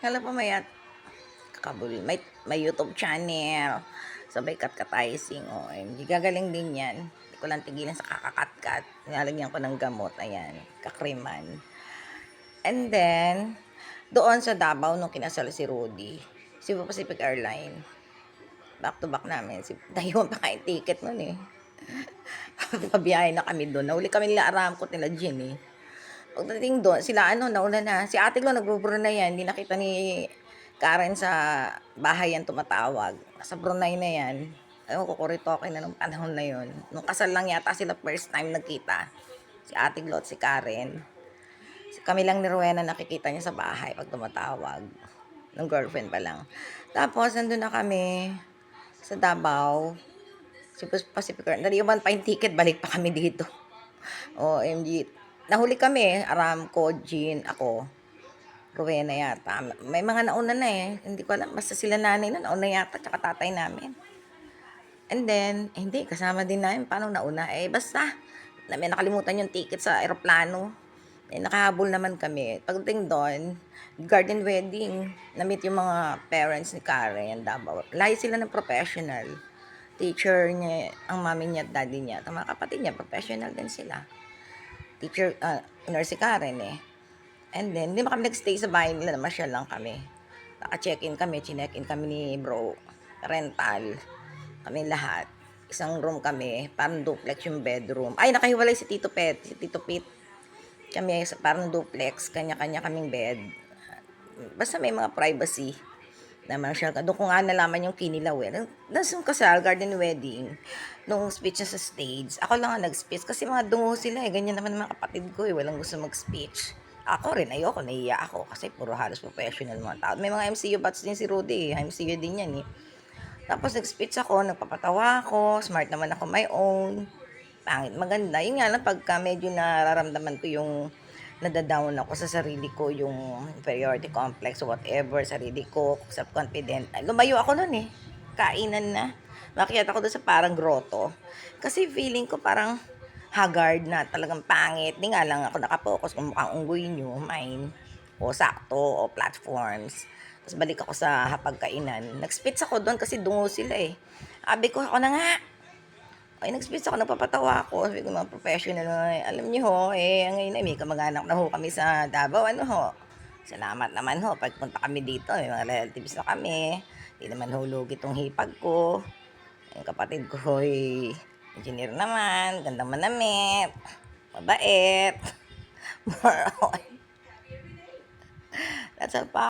Hello po mayat. Kakabul. May YouTube channel. Sabay kat-katising. OMG. Gagaling din yan. Hindi ko lang tigilan sa kakakat-kat. Nilalagyan ko ng gamot. Ayan. Kakriman. And then, doon sa Davao nung kinasal si Rudy, Cebu Pacific Airline. Back to back namin. Tayo pa kain ticket nun eh. Pabiyahe na kami doon. Nahuli kami nila Aramco nila Jin eh. Pagdating doon, sila nauna na. Si ate ko nagbo-Brunei yan. Hindi nakita ni Karen sa bahay yan tumatawag. Sa Brunei na yan. Ayun, kukuritoke na nung panahon na yon. Nung kasal lang yata sila first time nagkita. Si ate Glo at si Karen. Kami lang ni Rowena nakikita niya sa bahay pag tumatawag. Nung girlfriend pa lang. Tapos, nandun na kami sa Davao. Si Pacific Airlines. Nariyaman pa yung ticket, balik pa kami dito. OMG. Nahuli kami, Aramco, Jean, ako. Rowena yata. May mga nauna na eh. Hindi ko alam. Basta sila nanay na nauna yata. Tsaka tatay namin. And then, hindi. Kasama din namin. Paano nauna? Basta. May nakalimutan yung ticket sa aeroplano. Nakahabol naman kami. Pagdating doon, garden wedding. Na-meet yung mga parents ni Karen. Davao. Lahi sila ng professional. Teacher niya, ang mami niya at daddy niya. At mga kapatid niya, professional din sila. Teacher, nurse si Karen eh. And then, hindi ba kami nagstay sa bahay nila, namasyal lang kami. Naka-check-in kami, chinek-in kami ni bro. Rental. Kami lahat. Isang room kami, parang duplex yung bedroom. Ay, nakahiwalay si Tito Pete. Kami, parang duplex, kanya-kanya kaming bed. Basta may mga privacy. Namasyal ka. Doon ko nga nalaman yung kinilaw eh. Nasa kasal, garden wedding, nung speech na sa stage, ako lang ang nag-speech kasi mga dungo sila eh. Ganyan naman mga kapatid ko eh. Walang gusto mag-speech. Ako rin, ayoko, naiiya ako kasi puro halos professional mga tao. May mga MCU bats din si Rudy eh. MCU din yan eh. Tapos nag-speech ako, nagpapatawa ako, smart naman ako my own. Pangit, maganda. Yun nga lang, pagka medyo nararamdaman ko yung nadadown ako sa sarili ko, yung inferiority complex, whatever, sarili ko, self-confident. Lumayo ako nun eh. Kainan na. Makiat ako doon sa parang grotto. Kasi feeling ko parang haggard na talagang pangit. Di nga lang ako nakapokus kung mukhang unggoy nyo, mine, o sakto, o platforms. Tapos balik ako sa hapagkainan. Nag-spits ako doon kasi dungo sila eh. Sabi ko, ako na nga. Ay, nag-spits ako, nagpapatawa ako. Sabi ko, mga professional, alam niyo ho, ngayon ay may kamag-anak na ho kami sa Davao, ano ho. Salamat naman ho, pagpunta kami dito, may mga relatives na kami. Hindi naman hulog itong hipag ko. Yung kapatid ko, engineer naman, gandang manamit, mabait. More on. That's all pa.